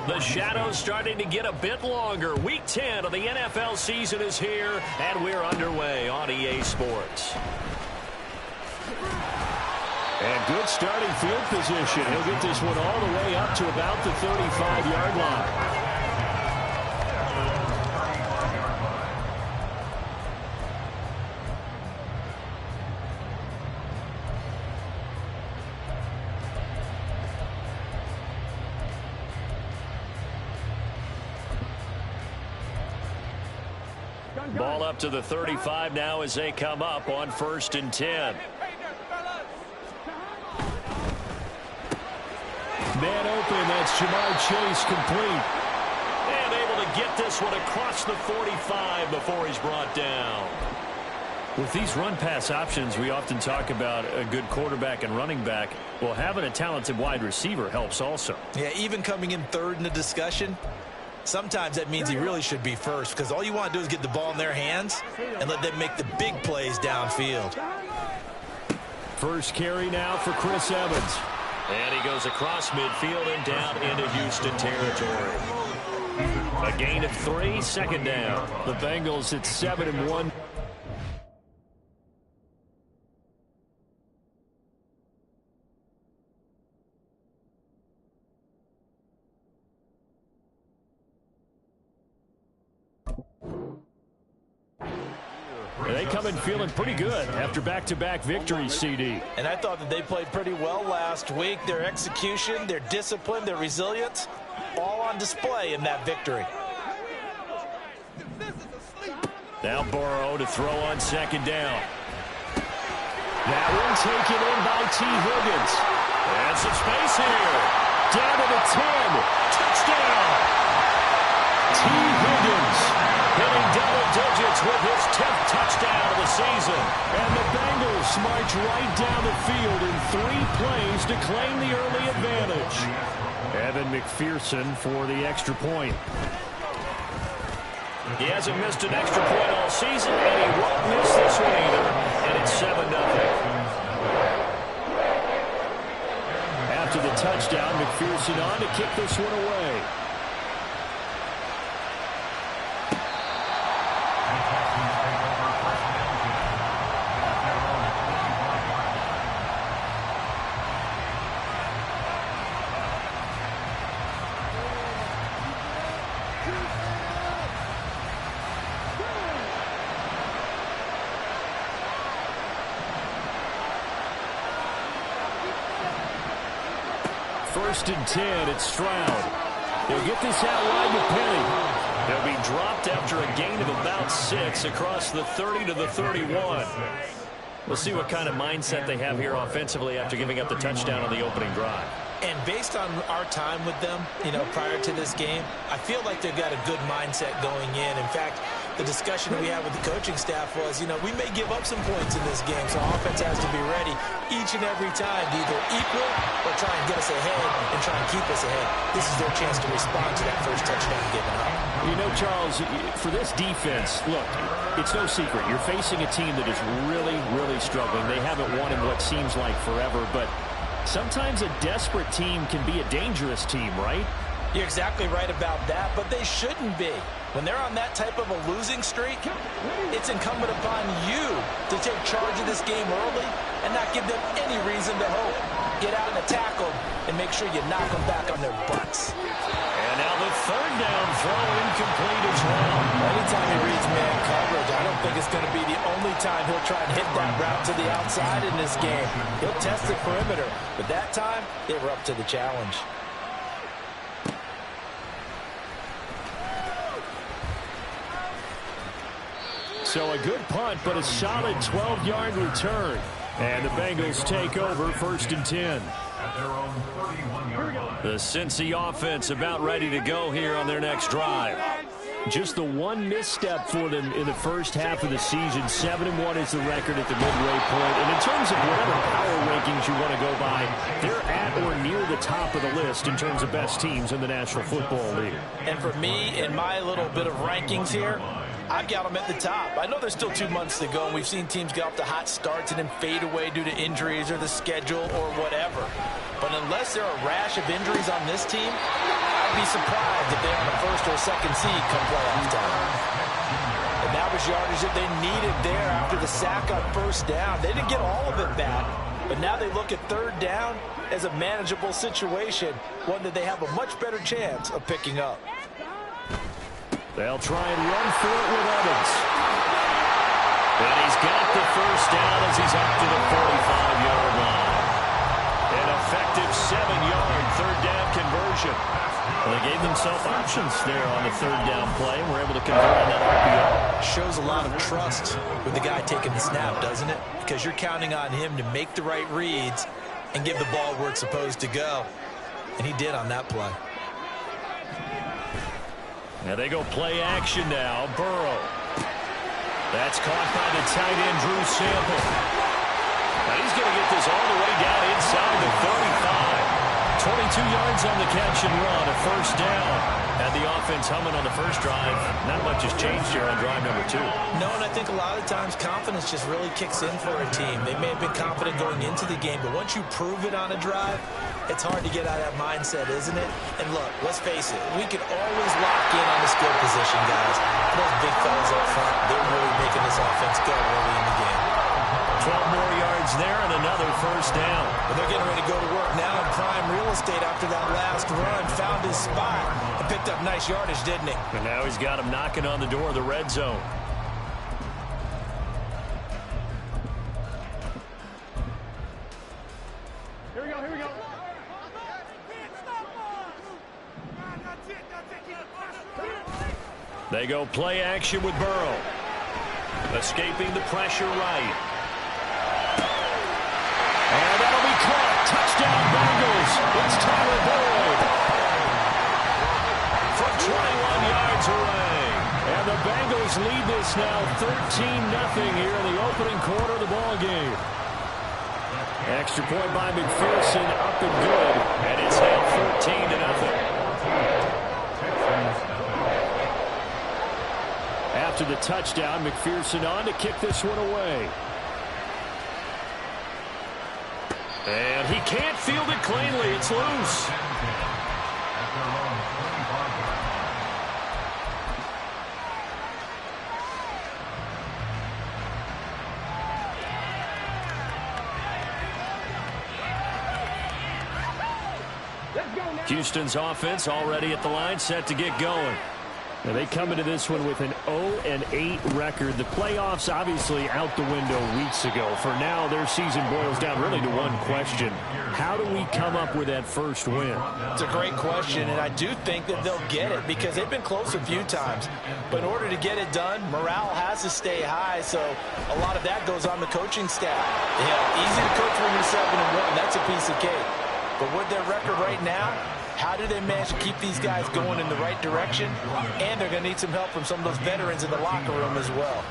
The shadow's starting to get a bit longer. Week 10 of the NFL season is here, and we're underway on EA Sports. And good starting field position. He'll get this one all the way up to about the 35-yard line. Ball up to the 35 now as they come up on 1st and 10. Man open, that's Jamar Chase complete. And able to get this one across the 45 before he's brought down. With these run-pass options, we often talk about a good quarterback and running back. Well, having a talented wide receiver helps also. Yeah, even coming in third in the discussion, sometimes that means he really should be first, because all you want to do is get the ball in their hands and let them make the big plays downfield. First carry now for Chris Evans. And he goes across midfield and down into Houston territory. A gain of 3, second down. The Bengals at 7-1. They come in feeling pretty good after back-to-back victories, CD. And I thought that they played pretty well last week. Their execution, their discipline, their resilience, all on display in that victory. Now Burrow to throw on second down. That one taken in by T. Higgins. And some space here. Down to the 10. Touchdown. T. Higgins hitting double digits with his 10th touchdown of the season. And the Bengals march right down the field in 3 plays to claim the early advantage. Evan McPherson for the extra point. He hasn't missed an extra point all season, and he won't miss this one either. And it's 7-0. After the touchdown, McPherson on to kick this one away. First and 10, it's Stroud. He'll get this out wide to Penny. He'll be dropped after a gain of about 6 across the 30 to the 31. We'll see what kind of mindset they have here offensively after giving up the touchdown on the opening drive. And based on our time with them, prior to this game, I feel like they've got a good mindset going in. In fact, the discussion that we had with the coaching staff was, we may give up some points in this game, so offense has to be ready each and every time to either equal or try and get us ahead and try and keep us ahead. This is their chance to respond to that first touchdown given up. Charles, for this defense, look, it's no secret. You're facing a team that is really, really struggling. They haven't won in what seems like forever, but sometimes a desperate team can be a dangerous team, right? You're exactly right about that, but they shouldn't be. When they're on that type of a losing streak, it's incumbent upon you to take charge of this game early and not give them any reason to hope. Get out and attack them and make sure you knock them back on their butts. And now the third down throw incomplete as well. Anytime he reads man coverage, I don't think it's going to be the only time he'll try and hit that route to the outside in this game. He'll test the perimeter, but that time they were up to the challenge. So a good punt, but a solid 12-yard return. And the Bengals take over 1st and 10. The Cincy offense about ready to go here on their next drive. Just the one misstep for them in the first half of the season. 7-1 is the record at the midway point. And in terms of whatever power rankings you want to go by, they're at or near the top of the list in terms of best teams in the National Football League. And for me, in my little bit of rankings here, I've got them at the top. I know there's still 2 months to go, and we've seen teams get off to hot starts and then fade away due to injuries or the schedule or whatever. But unless there are a rash of injuries on this team, I'd be surprised if they're on the first or second seed come playoff time. And that was yardage that they needed there after the sack on first down. They didn't get all of it back, but now they look at third down as a manageable situation, one that they have a much better chance of picking up. They'll try and run for it with Evans. And he's got the first down as he's up to the 45-yard line. An effective 7-yard third down conversion. Well, they gave themselves options there on the third down play, and were able to convert on that RPO. Shows a lot of trust with the guy taking the snap, doesn't it? Because you're counting on him to make the right reads and give the ball where it's supposed to go. And he did on that play. Now they go play action now. Burrow. That's caught by the tight end, Drew Sample. Now he's going to get this all the way down inside the 35. 22 yards on the catch and run, a first down. Had the offense humming on the first drive. Not much has changed here on drive number 2. No, and I think a lot of times confidence just really kicks in for a team. They may have been confident going into the game, but once you prove it on a drive, it's hard to get out of that mindset, isn't it? And look, let's face it, we can always lock in on the skill position, guys. Those big fellas up front, they're really making this offense go early in the game. 12 more yards there and another first down. But they're getting ready to go to work now in prime real estate after that last run. Found his spot and picked up nice yardage, didn't he? And now he's got him knocking on the door of the red zone. Here we go, here we go. They go play action with Burrow. Escaping the pressure right. And that'll be caught. Touchdown Bengals. It's Tyler Boyd. From 21 yards away. And the Bengals lead this now 13-0 here in the opening quarter of the ball game. Extra point by McPherson, up and good. And it's now 14-0. After the touchdown, McPherson on to kick this one away. And he can't field it cleanly. It's loose. Houston's offense already at the line, set to get going. Now they come into this one with an 0-8 record. The playoffs obviously out the window weeks ago. For now, their season boils down really to one question. How do we come up with that first win? It's a great question, and I do think that they'll get it because they've been close a few times. But in order to get it done, morale has to stay high, so a lot of that goes on the coaching staff. Easy to coach when you're 7-1. That's a piece of cake. But with their record right now, how do they manage to keep these guys going in the right direction? And they're going to need some help from some of those veterans in the locker room as well.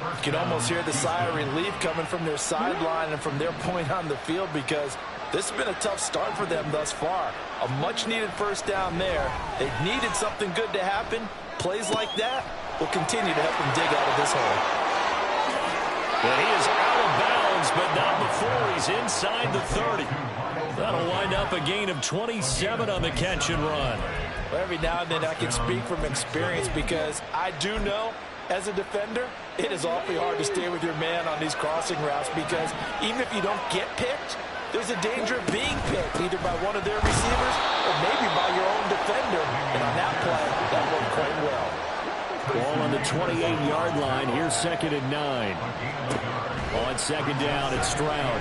You can almost hear the sigh of relief coming from their sideline and from their point on the field because this has been a tough start for them thus far. A much-needed first down there. They needed something good to happen. Plays like that will continue to help them dig out of this hole. Well, he is out of bounds, but not before he's inside the 30. That'll wind up a gain of 27 on the catch and run. Well, every now and then I can speak from experience because I do know as a defender it is awfully hard to stay with your man on these crossing routes because even if you don't get picked, there's a danger of being picked either by one of their receivers or maybe by your own defender. And on that play, that worked quite well. Ball on the 28-yard line. Here's 2nd and 9. On second down, it's Stroud.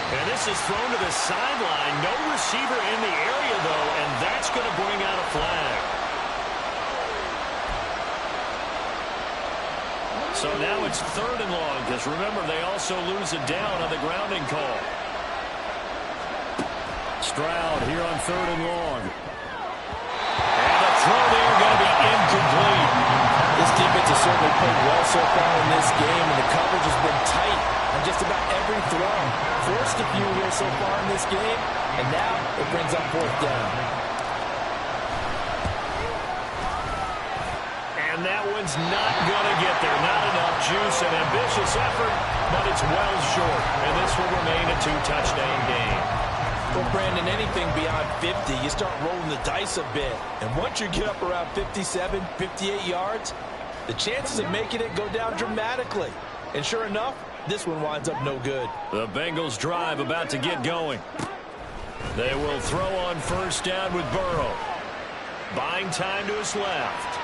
And this is thrown to the sideline. No receiver in the area, though, and that's going to bring out a flag. So now it's 3rd and long, because remember, they also lose a down on the grounding call. Stroud here on 3rd and long. And the throw there going to be incomplete. This defense has certainly played well so far in this game, and the coverage has been tight on just about every throw. Forced a few here so far in this game, and now it brings up 4th down. And And that one's not going to get there. Not enough juice. An ambitious effort, but it's well short. And this will remain a 2-touchdown game. Well, Brandon, anything beyond 50, you start rolling the dice a bit. And once you get up around 57, 58 yards, the chances of making it go down dramatically. And sure enough, this one winds up no good. The Bengals drive about to get going. They will throw on first down with Burrow. Buying time to his left.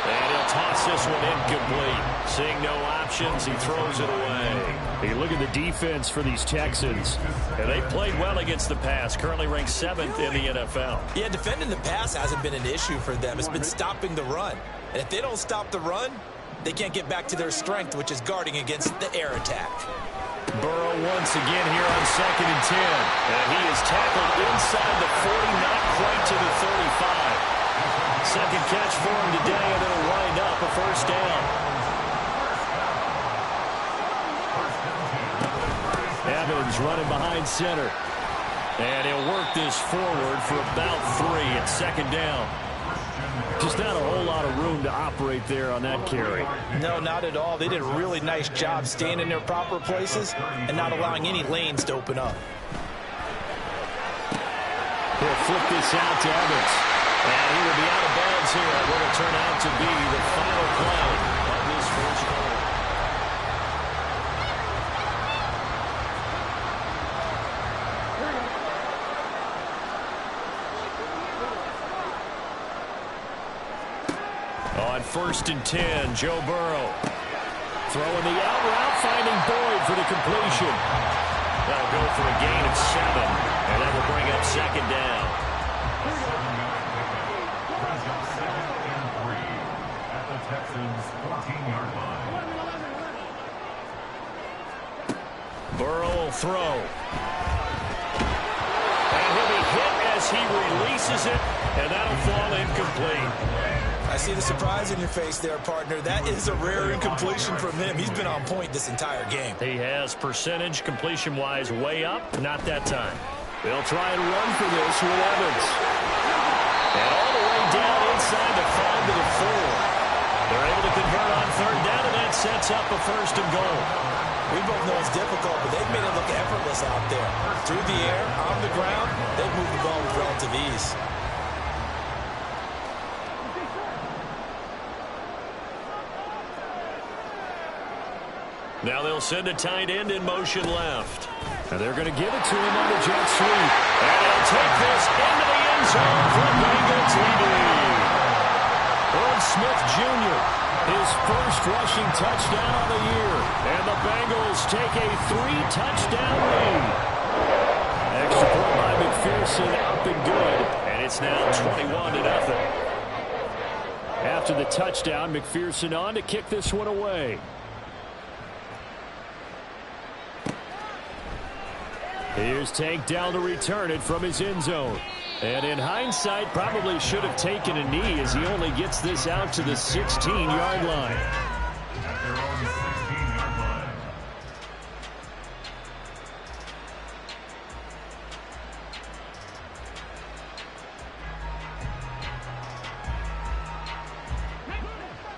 And he'll toss this one incomplete. Seeing no options, he throws it away. Hey, look at the defense for these Texans. And they played well against the pass. Currently ranked 7th in the NFL. Yeah, defending the pass hasn't been an issue for them. It's been stopping the run. And if they don't stop the run, they can't get back to their strength, which is guarding against the air attack. Burrow once again here on 2nd and 10. And he is tackled inside the 40, not quite to the 35. Second catch for him today, and it'll wind up a first down. Evans running behind center. And he'll work this forward for about 3 at 2nd down. Just not a whole lot of room to operate there on that carry. No, not at all. They did a really nice job staying in their proper places and not allowing any lanes to open up. He'll flip this out to Evans. And he will be out of bounds here at what will turn out to be the final play of this first quarter. On 1st and 10, Joe Burrow. Throwing the out route, finding Boyd for the completion. That'll go for a gain of 7, and that will bring up 2nd down. Burrow will throw. And he'll be hit as he releases it, and that'll fall incomplete. I see the surprise in your face there, partner. That is a rare incompletion from him. He's been on point this entire game. He has percentage completion-wise way up, not that time. They'll try and run for this with Evans. And all the way down inside the 5 to the 4. They're able to convert on 3rd down, and that sets up a 1st and goal. We both know it's difficult, but they've made it look effortless out there. Through the air, on the ground, they've moved the ball with relative ease. Now they'll send a tight end in motion left. And they're going to give it to him on the jet sweep. And he'll take this into the end zone for Bengal TD. Irv Smith Jr., his first rushing touchdown of the year. And the Bengals take a 3-touchdown lead. Extra point by McPherson, up and good. And it's now 21-0. After the touchdown, McPherson on to kick this one away. Here's Tank down to return it from his end zone. And in hindsight, probably should have taken a knee as he only gets this out to the 16-yard line.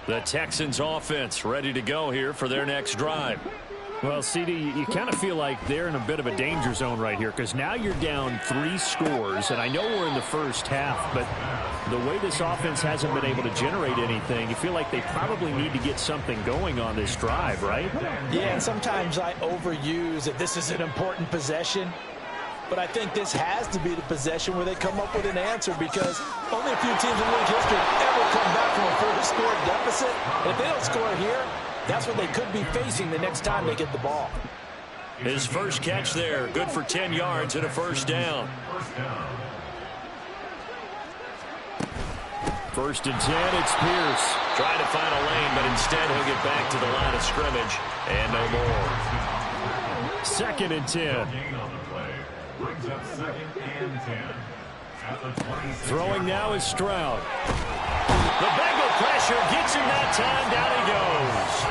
The Texans offense ready to go here for their next drive. Well, CD, you kind of feel like they're in a bit of a danger zone right here because now you're down 3 scores, and I know we're in the first half, but the way this offense hasn't been able to generate anything, you feel like they probably need to get something going on this drive, right? Yeah, and sometimes I overuse that this is an important possession, but I think this has to be the possession where they come up with an answer because only a few teams in league history ever come back from a 4-score deficit. And if they don't score here, that's what they could be facing the next time they get the ball. His first catch there, good for 10 yards and a 1st down. 1st and 10, it's Pierce. Trying to find a lane, but instead he'll get back to the line of scrimmage and no more. 2nd and 10. Throwing now is Stroud. The Bengal pressure gets him that time. Down he goes.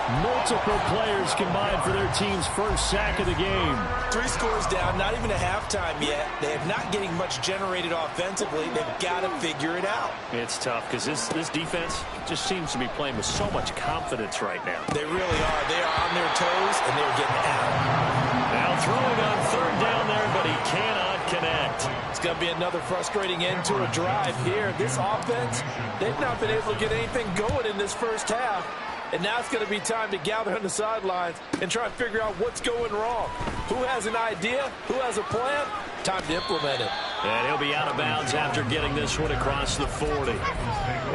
Multiple players combined for their team's first sack of the game. 3 scores down, not even a halftime yet. They are not getting much generated offensively. They've got to figure it out. It's tough because this defense just seems to be playing with so much confidence right now. They really are. They are on their toes, and they're getting out. Now throwing on 3rd down there, but he cannot connect. It's going to be another frustrating end to a drive here. This offense, they've not been able to get anything going in this first half. And now it's going to be time to gather on the sidelines and try and figure out what's going wrong. Who has an idea? Who has a plan? Time to implement it. And he'll be out of bounds after getting this one across the 40.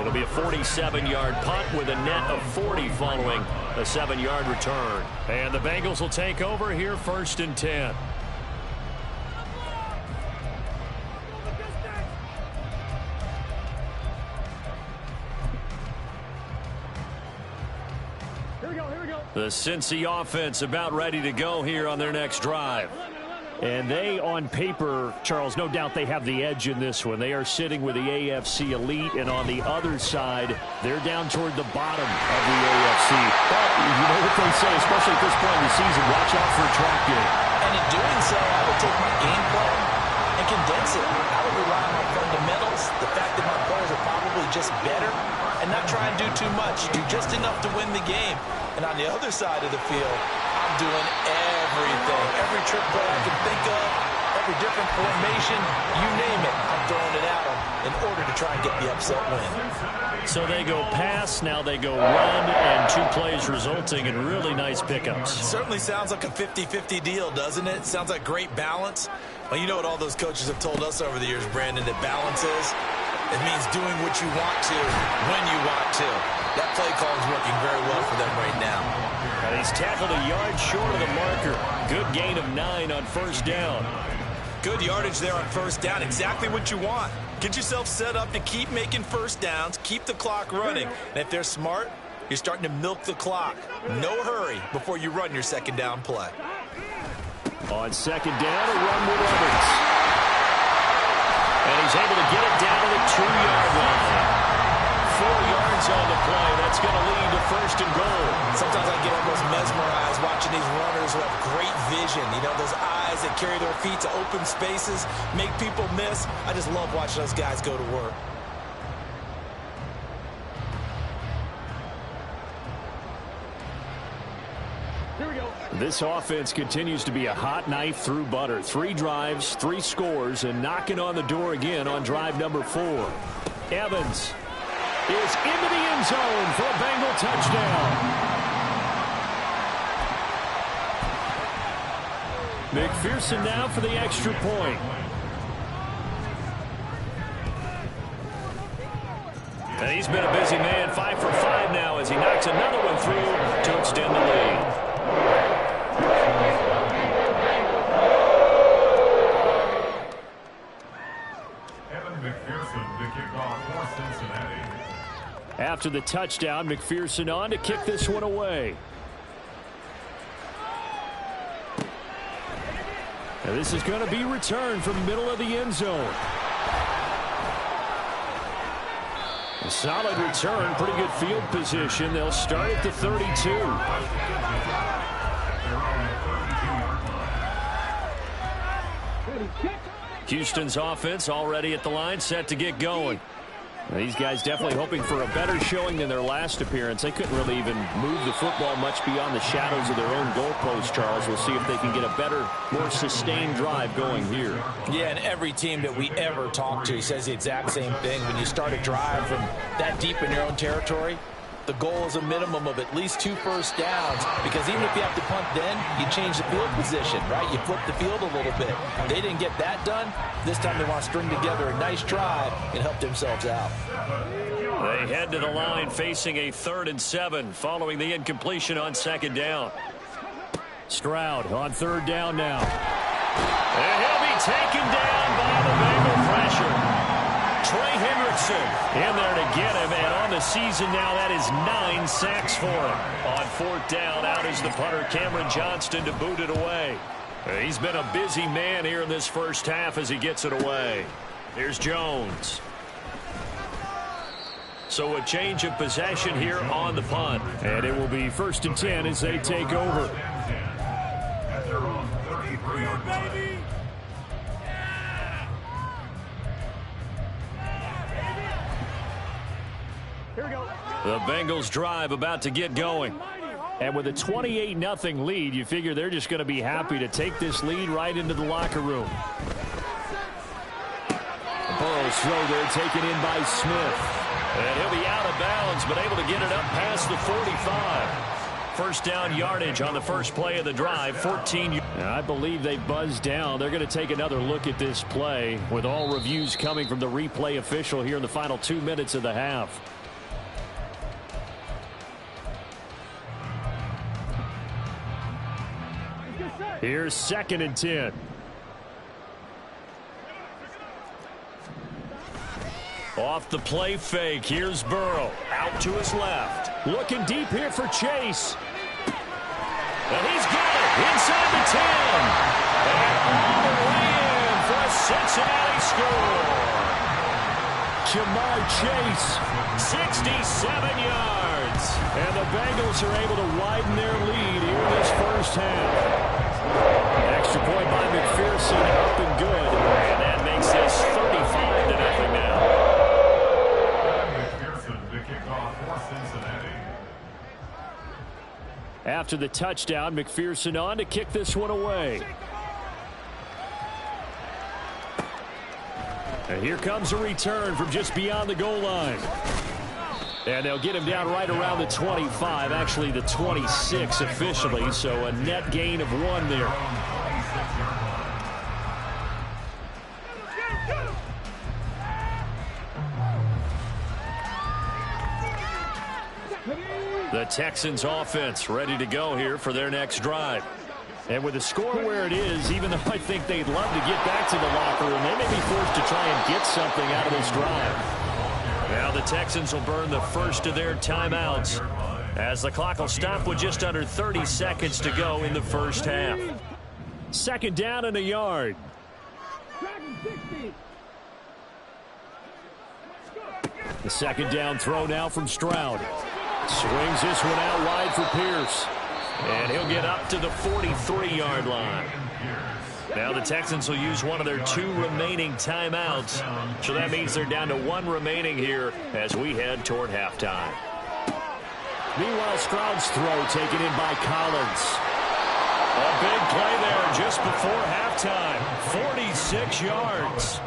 It'll be a 47-yard punt with a net of 40 following a 7-yard return. And the Bengals will take over here 1st and 10. The Cincy offense about ready to go here on their next drive. And they, on paper, Charles, no doubt they have the edge in this one. They are sitting with the AFC elite, and on the other side, they're down toward the bottom of the AFC. But you know what they say, especially at this point in the season, watch out for a trap game. And in doing so, I would take my game plan and condense it. I would rely on my fundamentals, the fact that my players are probably just better, and not try and do too much. Do just enough to win the game. And on the other side of the field, I'm doing everything. Every trick play I can think of, every different formation, you name it, I'm throwing it at them in order to try and get the upset win. So they go pass, now they go run, and 2 plays resulting in really nice pickups. Certainly sounds like a 50-50 deal, doesn't it? Sounds like great balance. Well, you know what all those coaches have told us over the years, Brandon, that balance is? It means doing what you want to, when you want to. That play call is working very well for them right now. And he's tackled a yard short of the marker. Good gain of 9 on 1st down. Good yardage there on 1st down. Exactly what you want. Get yourself set up to keep making 1st downs, keep the clock running. And if they're smart, you're starting to milk the clock. No hurry before you run your 2nd down play. On 2nd down, a run with Evans. And he's able to get it down to the 2-yard line. 4 yards on the play. That's going to lead to 1st and goal. Sometimes I get almost mesmerized watching these runners who have great vision. You know, those eyes that carry their feet to open spaces, make people miss. I just love watching those guys go to work. This offense continues to be a hot knife through butter. 3 drives, 3 scores, and knocking on the door again on drive number 4. Evans is into the end zone for a Bengal touchdown. McPherson now for the extra point. And he's been a busy man, 5 for 5 now as he knocks another one through to extend the lead. After the touchdown, McPherson on to kick this one away. And this is going to be returned from the middle of the end zone. A solid return, pretty good field position. They'll start at the 32. Houston's offense already at the line, set to get going. These guys definitely hoping for a better showing than their last appearance. They couldn't really even move the football much beyond the shadows of their own goalpost, Charles. We'll see if they can get a better, more sustained drive going here. Yeah, and every team that we ever talk to says the exact same thing. When you start a drive from that deep in your own territory, the goal is a minimum of at least 2 first downs, because even if you have to punt then, you change the field position, right? You flip the field a little bit. They didn't get that done. This time they want to string together a nice drive and help themselves out. They head to the line facing a 3rd and 7 following the incompletion on 2nd down. Stroud on 3rd down now. And he'll be taken down by the Bengal pressure. Trey Hendrickson in there to get him, and on the season now, that is 9 sacks for him. On 4th down, out is the punter, Cameron Johnston, to boot it away. He's been a busy man here in this first half as he gets it away. Here's Jones. So a change of possession here on the punt. And it will be 1st and 10 as they take over. At their own 33-yard line. The Bengals drive about to get going. And with a 28-0 lead, you figure they're just going to be happy to take this lead right into the locker room. Burrow's throw there taken in by Smith. And he'll be out of bounds, but able to get it up past the 45. First down yardage on the first play of the drive, 14. And I believe they buzzed down. They're going to take another look at this play with all reviews coming from the replay official here in the final 2 minutes of the half. Here's 2nd and 10. Off the play fake. Here's Burrow. Out to his left. Looking deep here for Chase. And he's got it inside the 10. And all the way in for a Cincinnati score. Jamar Chase. 67 yards. And the Bengals are able to widen their lead here in this first half. Extra point by McPherson, up and good. And that makes this 35-0 now. McPherson to kick off for Cincinnati. After the touchdown, McPherson on to kick this one away. And here comes a return from just beyond the goal line. And they'll get him down right around the 25, actually the 26 officially, so a net gain of 1 there. The Texans offense ready to go here for their next drive. And with the score where it is, even though I think they'd love to get back to the locker room, they may be forced to try and get something out of this drive. Now the Texans will burn the first of their timeouts as the clock will stop with just under 30 seconds to go in the first half. 2nd down and a yard. The 2nd down throw now from Stroud. Swings this one out wide for Pierce. And he'll get up to the 43-yard line. Now the Texans will use one of their 2 remaining timeouts. So that means they're down to 1 remaining here as we head toward halftime. Meanwhile, Stroud's throw taken in by Collins. A big play there just before halftime. 46 yards.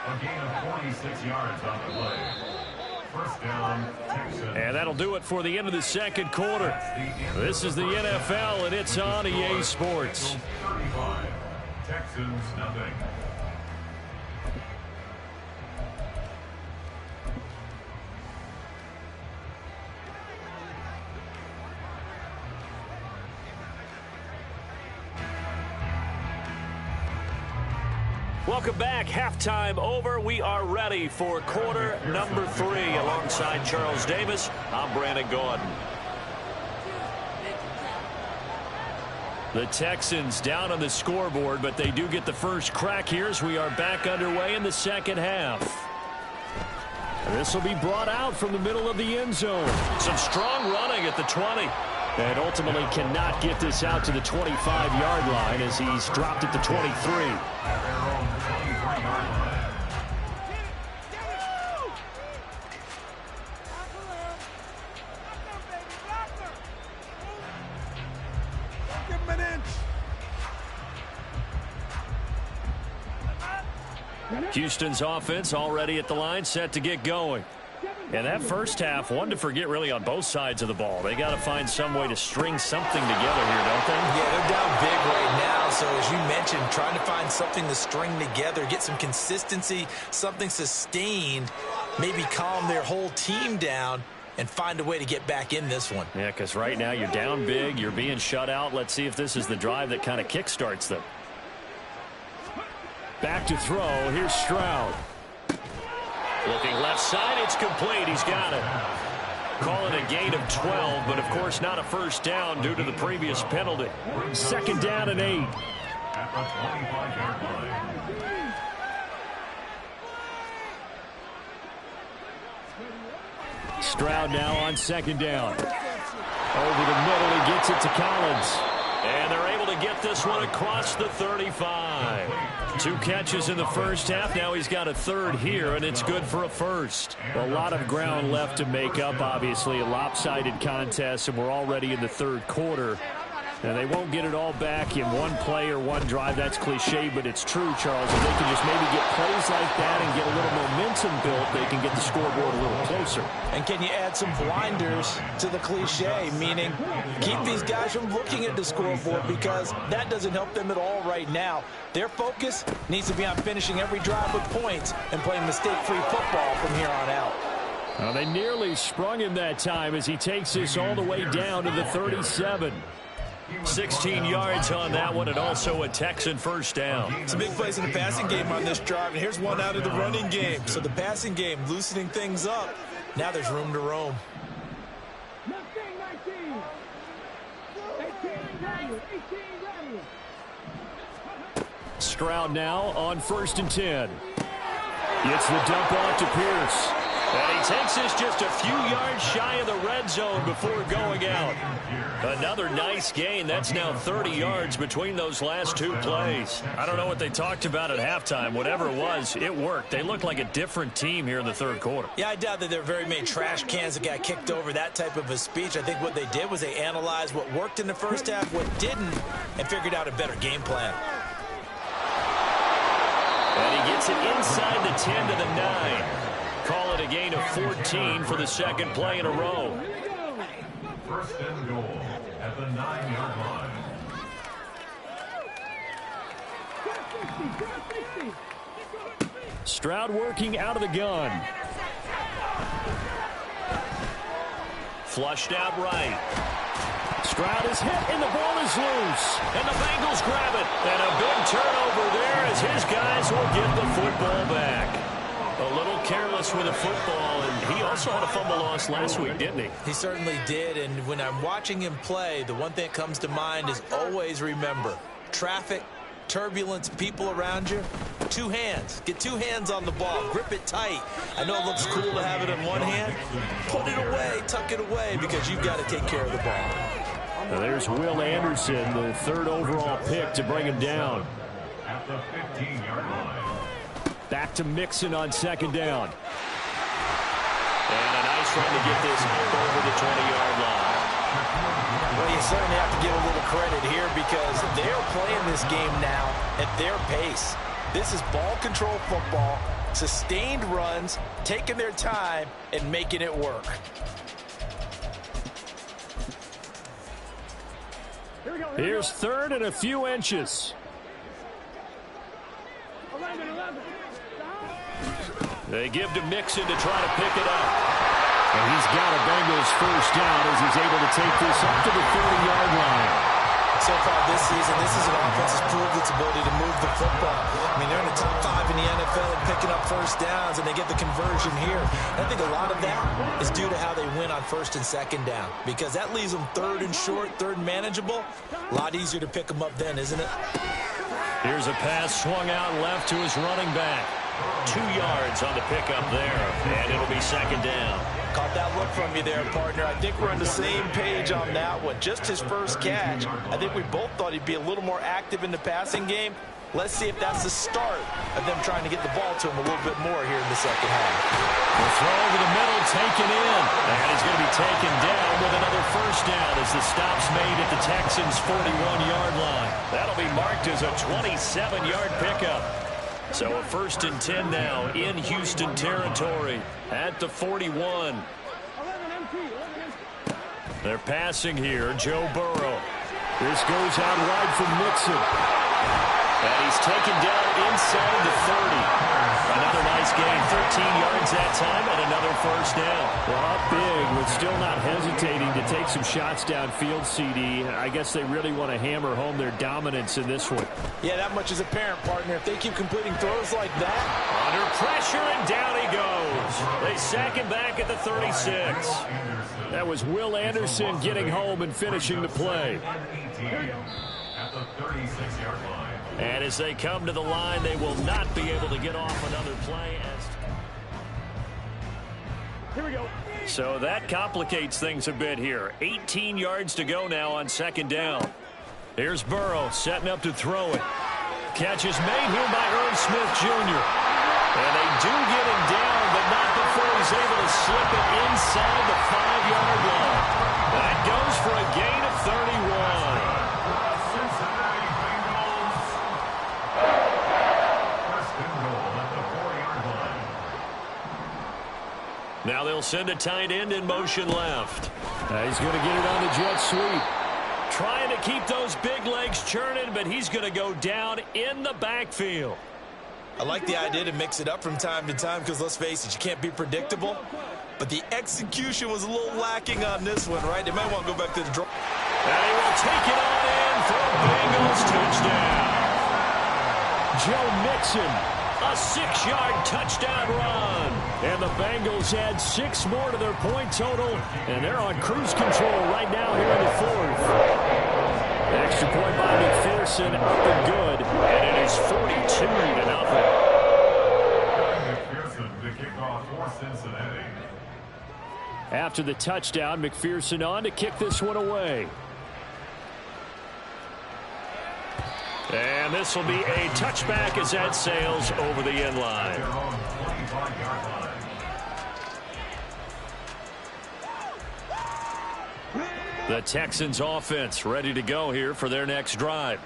A gain of 46 yards on the play. First down, Texans. And that'll do it for the end of the second quarter. This is the NFL, and it's on EA Sports. 35. Texans, nothing. Welcome back. Halftime over. We are ready for quarter number 3. Alongside Charles Davis, I'm Brandon Gordon. The Texans down on the scoreboard, but they do get the first crack here as we are back underway in the second half. This will be brought out from the middle of the end zone. Some strong running at the 20. And ultimately cannot get this out to the 25-yard line as he's dropped at the 23. Houston's offense already at the line, set to get going. And that first half, one to forget really on both sides of the ball. They got to find some way to string something together here, don't they? Yeah, they're down big right now. So as you mentioned, trying to find something to string together, get some consistency, something sustained, maybe calm their whole team down and find a way to get back in this one. Yeah, because right now you're down big, you're being shut out. Let's see if this is the drive that kind of kickstarts them. Back to throw. Here's Stroud. Looking left side, it's complete. He's got it. Calling a gain of 12, but of course not a first down due to the previous penalty. 2nd down and 8. At the 25-yard line. Stroud now on second down. Over the middle, he gets it to Collins. And they're able to get this one across the 35. 2 catches in the first half. Now he's got a third here, and it's good for a first. A lot of ground left to make up, obviously. A lopsided contest, and we're already in the third quarter. And they won't get it all back in one play or one drive. That's cliche, but it's true, Charles. If they can just maybe get plays like that and get a little momentum built, they can get the scoreboard a little closer. And can you add some blinders to the cliche, meaning keep these guys from looking at the scoreboard, because that doesn't help them at all right now. Their focus needs to be on finishing every drive with points and playing mistake-free football from here on out. Well, they nearly sprung him that time as he takes this all the way down to the 37. 16 yards on that one, and also a Texan first down. Some big plays in the passing game on this drive, and here's one out of the running game. So the passing game loosening things up. Now there's room to roam. Stroud now on 1st and 10. Gets the dump off to Pierce. And he takes this just a few yards shy of the red zone before going out. Another nice gain. That's now 30 yards between those last 2 plays. I don't know what they talked about at halftime. Whatever it was, it worked. They look like a different team here in the third quarter. Yeah, I doubt that there are very many trash cans that got kicked over, that type of a speech. I think what they did was they analyzed what worked in the first half, what didn't, and figured out a better game plan. And he gets it inside the 10 to the 9. Call it a gain of 14 for the second play in a row. First and goal at the 9-yard line. Stroud working out of the gun. Flushed out right. Stroud is hit, and the ball is loose. And the Bengals grab it. And a big turnover there as his guys will get the football back. A little careless with the football, and he also had a fumble loss last week, didn't he? He certainly did, and when I'm watching him play, the one thing that comes to mind is always remember, traffic, turbulence, people around you, 2 hands. Get 2 hands on the ball. Grip it tight. I know it looks cool to have it in one hand. Put it away, tuck it away, because you've got to take care of the ball. Now there's Will Anderson, the 3rd overall pick to bring him down. At the 15-yard line. Back to Mixon on second down. And a nice run to get this over the 20-yard line. Well, you certainly have to give a little credit here because they're playing this game now at their pace. This is ball control football, sustained runs, taking their time, and making it work. Here's 3rd and a few inches. They give to Mixon to try to pick it up. And he's got a Bengals first down as he's able to take this up to the 30-yard line. So far this season, this is an offense that's proved its ability to move the football. I mean, they're in the top 5 in the NFL and picking up first downs, and they get the conversion here. And I think a lot of that is due to how they win on 1st and 2nd down, because that leaves them 3rd and short, 3rd and manageable. A lot easier to pick them up then, isn't it? Here's a pass swung out left to his running back. 2 yards on the pickup there, and it'll be 2nd down. Caught that look from you there, partner. I think we're on the same page on that one. Just his first catch. I think we both thought he'd be a little more active in the passing game. Let's see if that's the start of them trying to get the ball to him a little bit more here in the second half. The throw over the middle, taken in. And he's going to be taken down with another first down as the stop's made at the Texans' 41-yard line. That'll be marked as a 27-yard pickup. So a 1st and 10 now in Houston territory at the 41. They're passing here. Joe Burrow. This goes out wide from Mixon. And he's taken down inside the 30. Another nice gain, 13 yards that time, and another first down. Well, up big, but still not hesitating to take some shots downfield, CD. I guess they really want to hammer home their dominance in this one. Yeah, that much is apparent, partner. If they keep completing throws like that. Under pressure, and down he goes. They sack him back at the 36. That was Will Anderson getting home and finishing the play. At the 36-yard line. And as they come to the line, they will not be able to get off another play. So that complicates things a bit here. 18 yards to go now on second down. Here's Burrow setting up to throw it. Catch is made here by Irv Smith Jr. And they do get him down, but not before he's able to slip it inside the 5-yard line. That goes for a gain of 31. Cincinnati Bengals. First and goal at the 4-yard line. Now they'll send a tight end in motion left. He's going to get it on the jet sweep. Trying to keep those big legs churning, but he's going to go down in the backfield. I like the idea to mix it up from time to time because, let's face it, you can't be predictable. But the execution was a little lacking on this one, right? They might want to go back to the draw. And he will take it on in for a Bengals touchdown. Joe Mixon, a 6-yard touchdown run. And the Bengals add 6 more to their point total, and they're on cruise control right now here in the 4th. Extra point by McPherson, up and good, and it is 42-0. McPherson to kick off for Cincinnati. After the touchdown, McPherson on to kick this one away. And this will be a touchback as that sails over the end line. Their own 25-yard line. The Texans offense ready to go here for their next drive.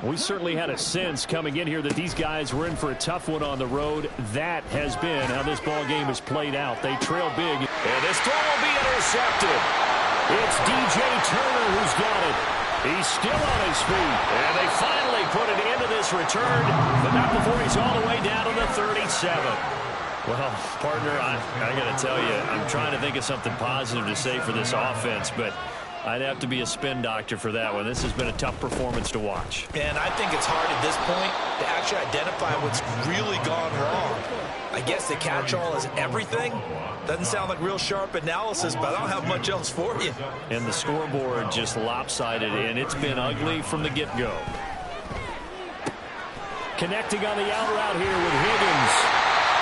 We certainly had a sense coming in here that these guys were in for a tough one on the road. That has been how this ball game has played out. They trail big. And this throw will be intercepted. It's DJ Turner who's got it. He's still on his feet. And they finally put it into this return, but not before he's all the way down to the 37. Well, partner, I got to tell you, I'm trying to think of something positive to say for this offense, but I'd have to be a spin doctor for that one. This has been a tough performance to watch. And I think it's hard at this point to actually identify what's really gone wrong. I guess the catch-all is everything. Doesn't sound like real sharp analysis, but I don't have much else for you. And the scoreboard just lopsided, and it's been ugly from the get-go. Connecting on the out route here with Higgins.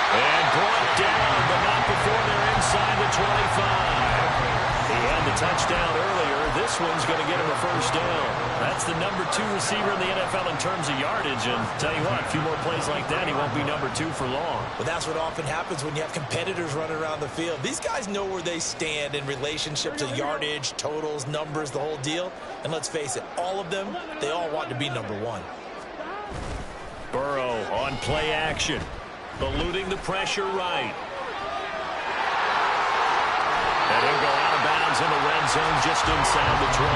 And brought down, but not before they're inside the 25. He had the touchdown earlier. This one's going to get him a first down. That's the number 2 receiver in the NFL in terms of yardage. And tell you what, a few more plays like that, he won't be number 2 for long. Well, that's what often happens when you have competitors running around the field. These guys know where they stand in relationship to yardage, totals, numbers, the whole deal. And let's face it, all of them, they all want to be number 1. Burrow on play action. Eluding the pressure right. And he'll go out of bounds in the red zone just inside the 20.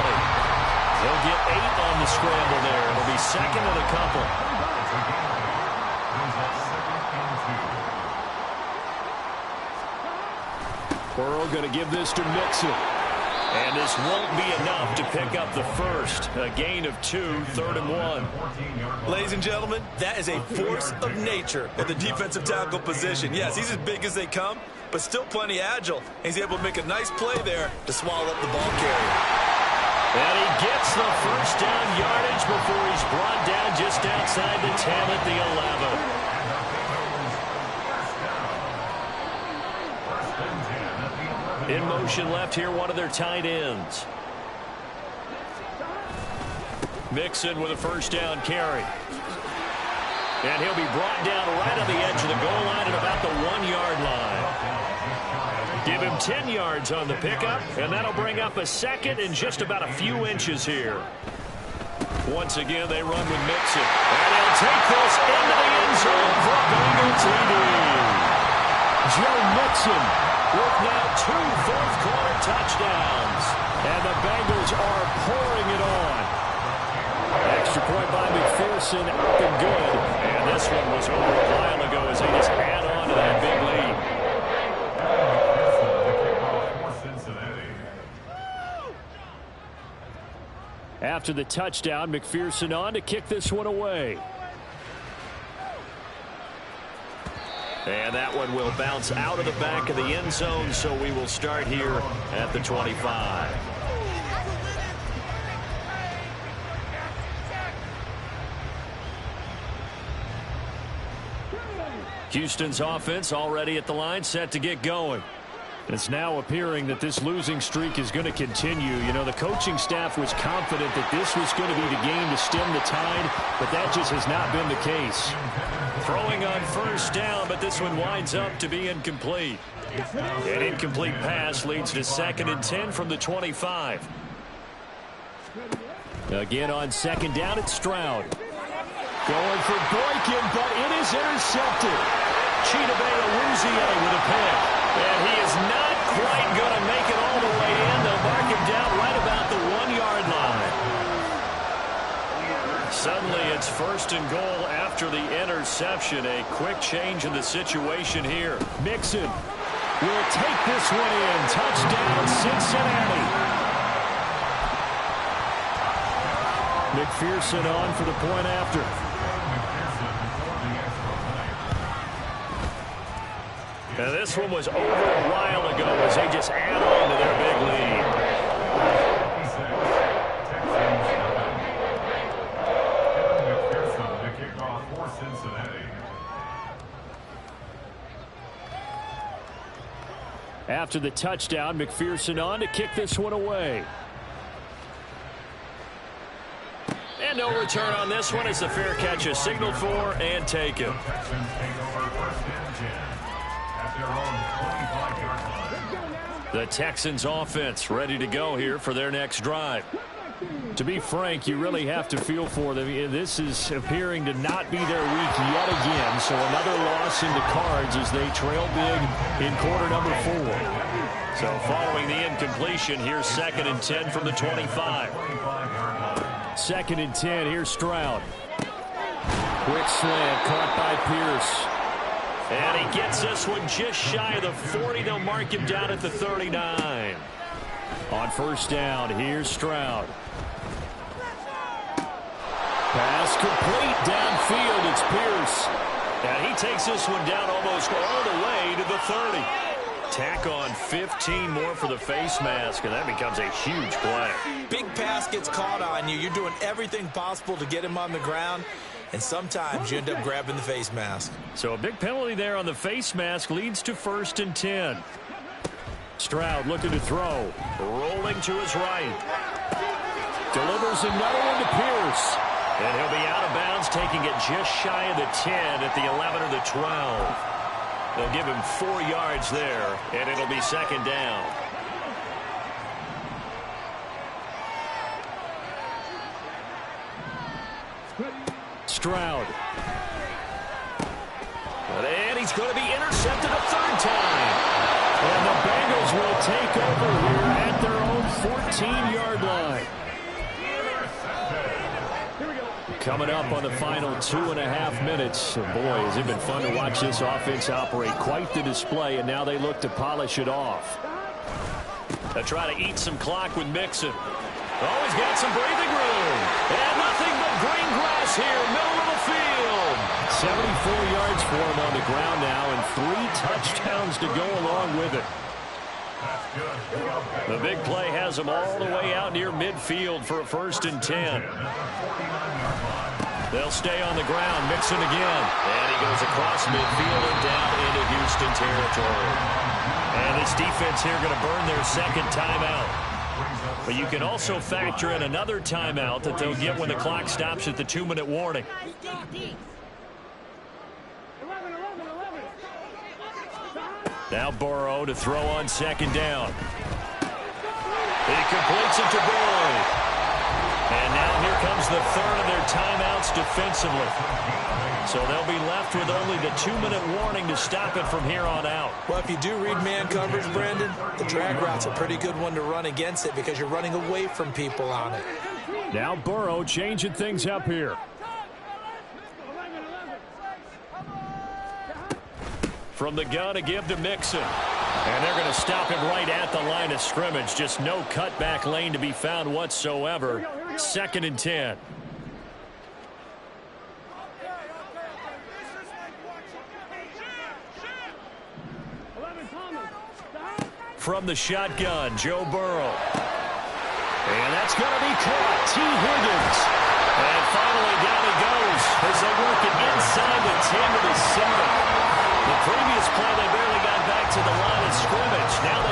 He'll get 8 on the scramble there. It'll be second and a couple. Burrow going to give this to Mixon. And this won't be enough to pick up the first. A gain of 2, 3rd and 1. Ladies and gentlemen, that is a force of nature at the defensive tackle position. Yes, he's as big as they come, but still plenty agile. He's able to make a nice play there to swallow up the ball carrier. And he gets the first down yardage before he's brought down just outside the 10 at the 11. In motion left here, one of their tight ends. Mixon with a first down carry. And he'll be brought down right on the edge of the goal line at about the 1-yard line. Give him 10 yards on the pickup, and that'll bring up a second and just about a few inches here. Once again, they run with Mixon. And he'll take this into the end zone for a Bengal TD. Joe Mixon with now 2 fourth-quarter touchdowns. And the Bengals are pouring it on. Extra point by McPherson, up and good. And this one was over a while ago as they just add on to that big lead. After the touchdown, McPherson on to kick this one away. And that one will bounce out of the back of the end zone, so we will start here at the 25. Houston's offense already at the line, set to get going. It's now appearing that this losing streak is going to continue. You know, the coaching staff was confident that this was going to be the game to stem the tide, but that just has not been the case. Throwing on first down, but this one winds up to be incomplete. An incomplete pass leads to 2nd and 10 from the 25. Again on 2nd down, it's Stroud. Going for Boykin, but it is intercepted. Chidobe Awuzie with a pick. And he is not quite going to make it all the way in. They'll mark him down right about the 1-yard line. Suddenly it's 1st and goal after the interception. A quick change in the situation here. Mixon will take this one in. Touchdown, Cincinnati. McPherson on for the point after. Now this one was over a while ago as they just add on to their big lead. After the touchdown, McPherson on to kick this one away. And no return on this one as the fair catch is signaled for and taken. The Texans offense ready to go here for their next drive. To be frank, you really have to feel for them. This is appearing to not be their week yet again. So another loss in the cards as they trail big in quarter number 4. So following the incompletion, here's 2nd and 10 from the 25. 2nd and 10, here's Stroud. Quick slant caught by Pierce. And he gets this one just shy of the 40. They'll mark him down at the 39. On 1st down, here's Stroud. Pass complete downfield. It's Pierce. And he takes this one down almost all the way to the 30. Tack on 15 more for the face mask, and that becomes a huge play. Big pass gets caught on you. You're doing everything possible to get him on the ground, and sometimes you end up grabbing the face mask. So a big penalty there on the face mask leads to 1st and 10. Stroud looking to throw. Rolling to his right. Delivers another one to Pierce. And he'll be out of bounds, taking it just shy of the 10 at the 11 or the 12. They'll give him 4 yards there, and it'll be 2nd down. Stroud. And he's going to be intercepted a 3rd time. And the Bengals will take over here at their own 14-yard line. Coming up on the final 2.5 minutes. And boy, has it been fun to watch this offense operate. Quite the display, and now they look to polish it off. They'll try to eat some clock with Mixon. Oh, he's got some breathing room. And nothing but green grass here, middle of the field. 74 yards for him on the ground now, and 3 touchdowns to go along with it. The big play has them all the way out near midfield for a 1st and 10. They'll stay on the ground. Mixon again. And he goes across midfield and down into Houston territory. And this defense here going to burn their 2nd timeout. But you can also factor in another timeout that they'll get when the clock stops at the 2-minute warning. Now Burrow to throw on 2nd down. He completes it to Boyd. And now here comes the 3rd of their timeouts defensively. So they'll be left with only the 2-minute warning to stop it from here on out. Well, if you do read man coverage, Brandon, the drag route's a pretty good one to run against it because you're running away from people on it. Now Burrow changing things up here. From the gun to give to Mixon. And they're going to stop him right at the line of scrimmage. Just no cutback lane to be found whatsoever. 2nd and 10. From the shotgun, Joe Burrow. And that's going to be caught. T. Higgins. And finally down he goes as they work it inside the 10 to the 7. The previous play, they barely got back to the line of scrimmage. Now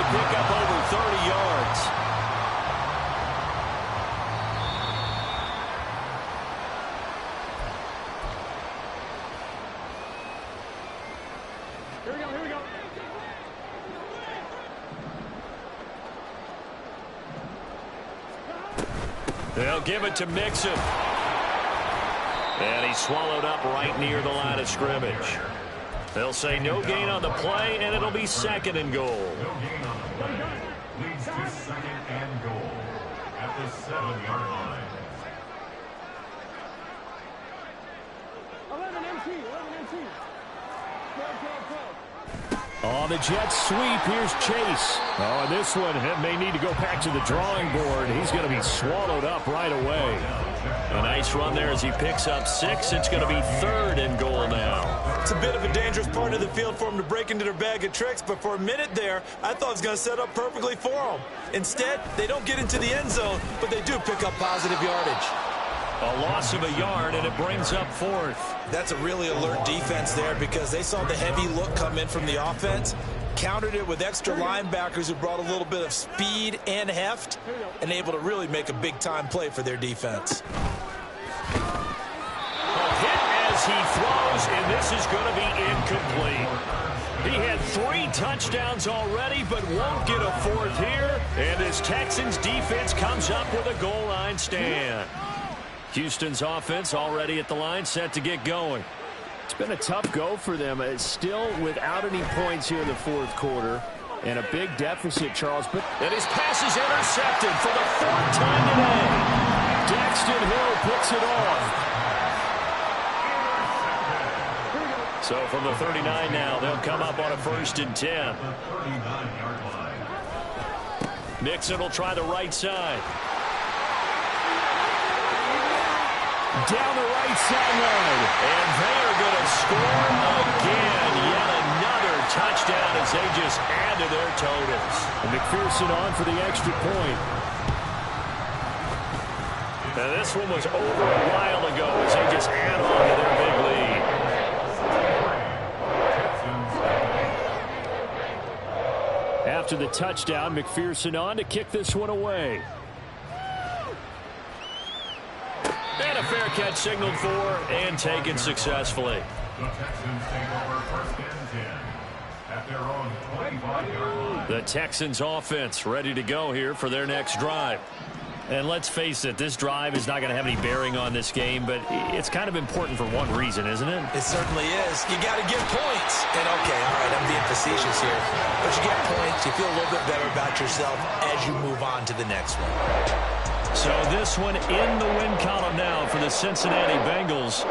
They'll give it to Mixon. And he's swallowed up right near the line of scrimmage. They'll say no gain on the play, and it'll be 2nd and goal. No gain on the play. Leads to 2nd and goal at the 7-yard line. 11 MT. On the Jets sweep, here's Chase. Oh, and this one may need to go back to the drawing board. He's going to be swallowed up right away. A nice run there as he picks up 6. It's going to be 3rd and goal now. It's a bit of a dangerous part of the field for them to break into their bag of tricks, but for a minute there, I thought it was going to set up perfectly for them. Instead, they don't get into the end zone, but they do pick up positive yardage. A loss of a yard, and it brings up 4th. That's a really alert defense there because they saw the heavy look come in from the offense, countered it with extra linebackers who brought a little bit of speed and heft, and able to really make a big-time play for their defense. Hit as he throws, and this is going to be incomplete. He had 3 touchdowns already, but won't get a 4th here, and his Texans defense comes up with a goal line stand. Houston's offense already at the line, set to get going. It's been a tough go for them. It's still without any points here in the 4th quarter. And a big deficit, Charles. And his pass is intercepted for the 4th time today. Daxton Hill picks it off. So from the 39 now, they'll come up on a 1st and 10. 39-yard line. Mixon will try the right side. Down the right sideline. And they are going to score again. Yet another touchdown as they just add to their totals. And McPherson on for the extra point. Now this one was over a while ago as they just add on to their big lead. After the touchdown, McPherson on to kick this one away. And a fair catch signaled for and taken successfully. The Texans take over 1st and 10 at their own 25-yard line. The Texans offense ready to go here for their next drive. And let's face it, this drive is not going to have any bearing on this game, but it's kind of important for one reason, isn't it? It certainly is. You got to get points. And okay, all right, I'm being facetious here. But you get points, you feel a little bit better about yourself as you move on to the next one. So this one in the win column now for the Cincinnati Bengals.